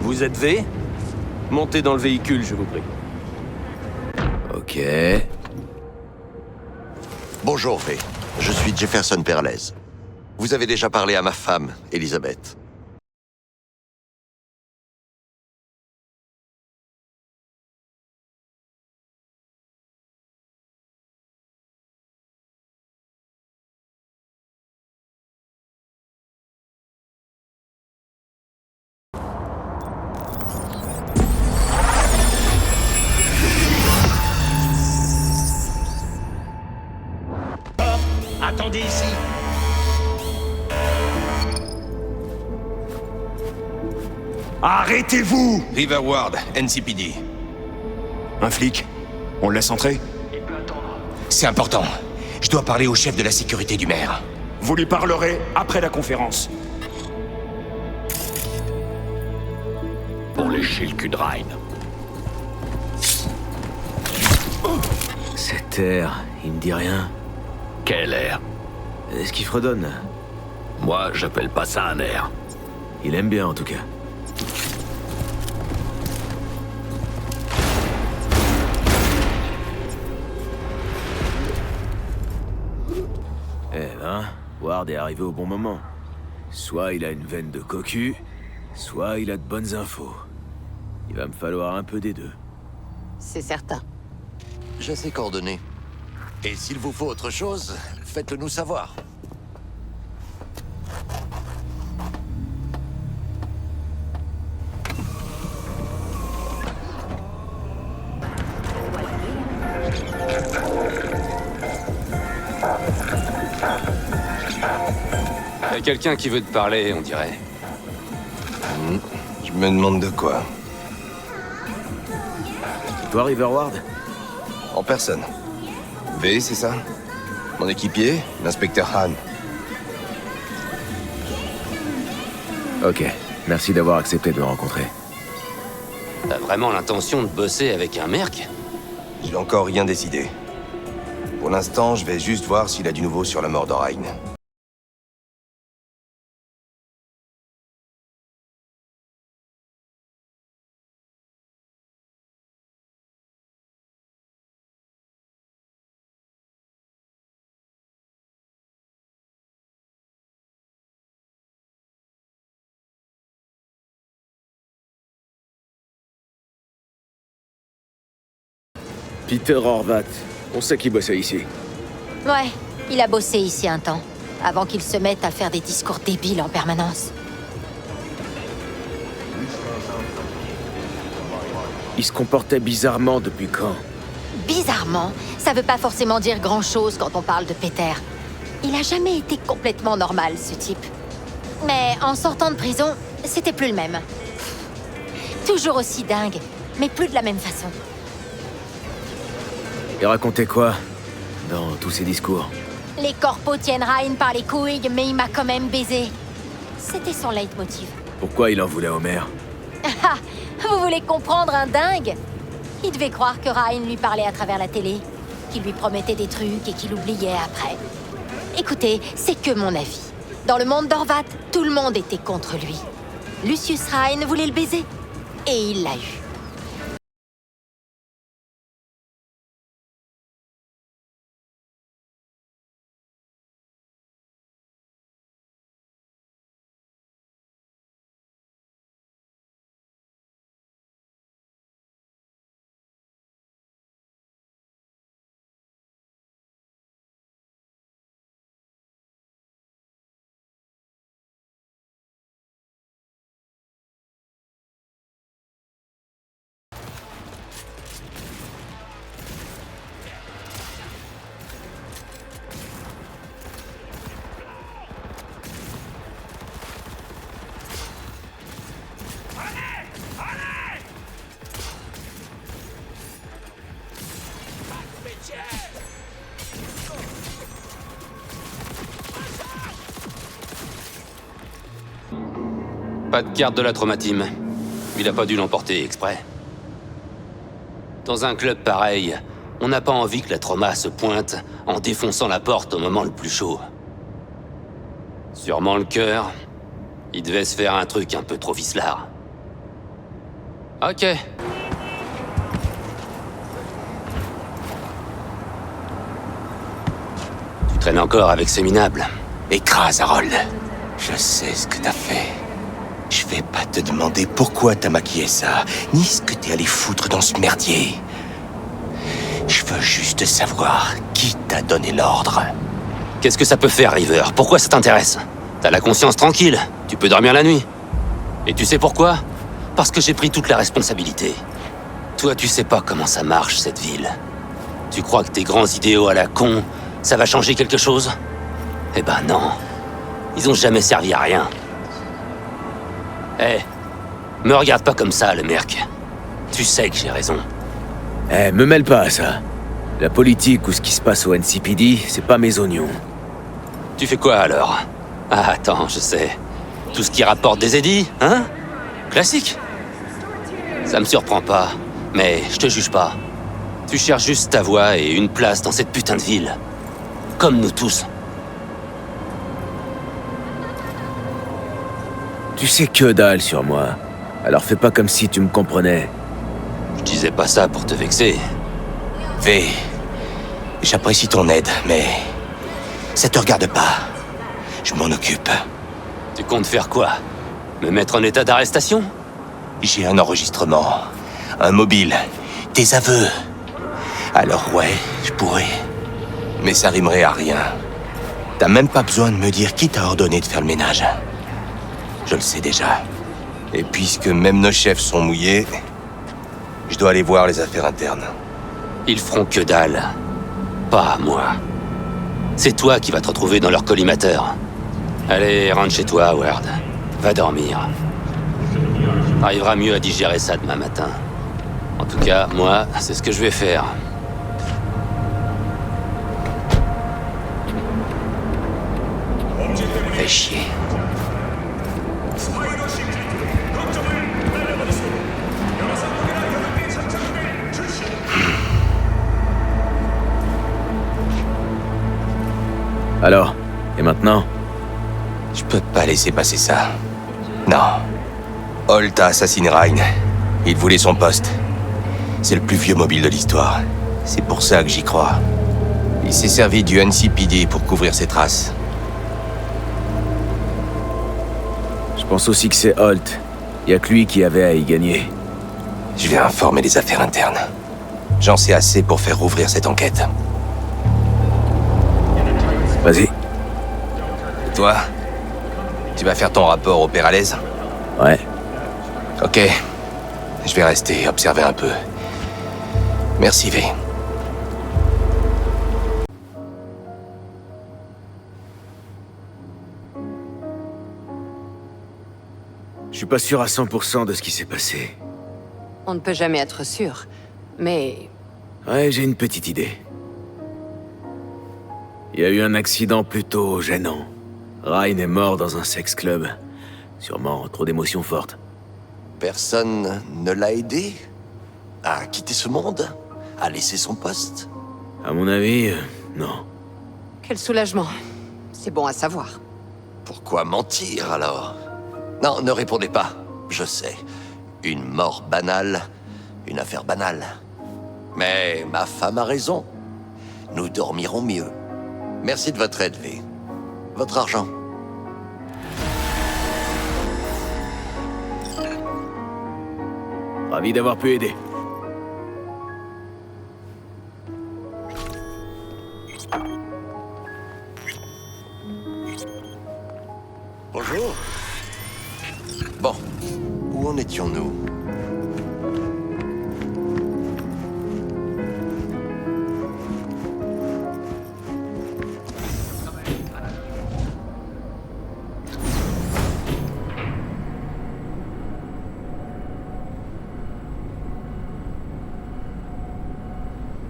Vous êtes V? Montez dans le véhicule, je vous prie. Ok. Bonjour, V. Je suis Jefferson Perlez. Vous avez déjà parlé à ma femme, Elisabeth. Attendez ici. Arrêtez-vous! Riverward, NCPD. Un flic? On le laisse entrer? C'est important. Je dois parler au chef de la sécurité du maire. Vous lui parlerez après la conférence. Pour lécher le cul de Ryan. Cet air, il me dit rien. Quel air? Est-ce qu'il fredonne? Moi, j'appelle pas ça un air. Il aime bien, en tout cas. Eh ben, Ward est arrivé au bon moment. Soit il a une veine de cocu, soit il a de bonnes infos. Il va me falloir un peu des deux. C'est certain. J'ai ses coordonnées. Et s'il vous faut autre chose, faites-le nous savoir. Y a quelqu'un qui veut te parler, on dirait. Je me demande de quoi. Toi, Riverward? En personne. V, c'est ça? Mon équipier, l'inspecteur Han. Ok, merci d'avoir accepté de me rencontrer. T'as vraiment l'intention de bosser avec un merc? J'ai encore rien décidé. Pour l'instant, je vais juste voir s'il a du nouveau sur la mort de Ryan. Peter Horvat, on sait qui bossait ici. Ouais, il a bossé ici un temps, avant qu'il se mette à faire des discours débiles en permanence. Il se comportait bizarrement depuis quand? Bizarrement, ça veut pas forcément dire grand-chose quand on parle de Peter. Il a jamais été complètement normal, ce type. Mais en sortant de prison, c'était plus le même. Toujours aussi dingue, mais plus de la même façon. Il racontait quoi dans tous ses discours? Les corpos tiennent Ryan par les couilles, mais il m'a quand même baisé. C'était son leitmotiv. Pourquoi il en voulait au maire? Ah, vous voulez comprendre un dingue? Il devait croire que Ryan lui parlait à travers la télé, qu'il lui promettait des trucs et qu'il oubliait après. Écoutez, c'est que mon avis. Dans le monde d'Horvat, tout le monde était contre lui. Lucius Ryan voulait le baiser, et il l'a eu. Pas de carte de la Trauma Team. Il a pas dû l'emporter exprès. Dans un club pareil, on n'a pas envie que la trauma se pointe en défonçant la porte au moment le plus chaud. Sûrement le cœur. Il devait se faire un truc un peu trop vicelard. Ok. Tu traînes encore avec ces minables. Écrase, Harold. Je sais ce que t'as fait. Je vais pas te demander pourquoi t'as maquillé ça, ni ce que t'es allé foutre dans ce merdier. Je veux juste savoir qui t'a donné l'ordre. Qu'est-ce que ça peut faire, River? Pourquoi ça t'intéresse? T'as la conscience tranquille, tu peux dormir la nuit. Et tu sais pourquoi? Parce que j'ai pris toute la responsabilité. Toi, tu sais pas comment ça marche, cette ville. Tu crois que tes grands idéaux à la con, ça va changer quelque chose? Eh ben non. Ils ont jamais servi à rien. Eh, me regarde pas comme ça, le merc. Tu sais que j'ai raison. Eh, me mêle pas à ça. La politique ou ce qui se passe au NCPD, c'est pas mes oignons. Tu fais quoi alors? Ah, attends, je sais. Tout ce qui rapporte des édits, hein? Classique. Ça me surprend pas, mais je te juge pas. Tu cherches juste ta voie et une place dans cette putain de ville. Comme nous tous. Tu sais que dalle sur moi. Alors fais pas comme si tu me comprenais. Je disais pas ça pour te vexer. V, j'apprécie ton aide, mais ça te regarde pas. Je m'en occupe. Tu comptes faire quoi? Me mettre en état d'arrestation? J'ai un enregistrement, un mobile, tes aveux. Alors ouais, je pourrais. Mais ça rimerait à rien. T'as même pas besoin de me dire qui t'a ordonné de faire le ménage. Je le sais déjà. Et puisque même nos chefs sont mouillés, je dois aller voir les affaires internes. Ils feront que dalle. Pas moi. C'est toi qui vas te retrouver dans leur collimateur. Allez, rentre chez toi, Howard. Va dormir. T'arriveras mieux à digérer ça demain matin. En tout cas, moi, c'est ce que je vais faire. Fais chier. Alors, et maintenant? Je peux pas laisser passer ça. Non. Holt a assassiné Ryan. Il voulait son poste. C'est le plus vieux mobile de l'histoire. C'est pour ça que j'y crois. Il s'est servi du NCPD pour couvrir ses traces. Je pense aussi que c'est Holt. Y a que lui qui avait à y gagner. Je vais informer les affaires internes. J'en sais assez pour faire rouvrir cette enquête. Vas-y. Et toi? Tu vas faire ton rapport au Peralez? Ouais. Ok. Je vais rester, observer un peu. Merci, V. Je suis pas sûr à 100% de ce qui s'est passé. On ne peut jamais être sûr, mais Ouais, j'ai une petite idée. Il y a eu un accident plutôt gênant. Ryan est mort dans un sex club. Sûrement trop d'émotions fortes. Personne ne l'a aidé à quitter ce monde? À laisser son poste? À mon avis, non. quel soulagement. C'est bon à savoir. Pourquoi mentir alors? Non, ne répondez pas. Je sais. Une mort banale, une affaire banale. Mais ma femme a raison. Nous dormirons mieux. Merci de votre aide, V. Votre argent. Ravi d'avoir pu aider. Bonjour. Bon, où en étions-nous?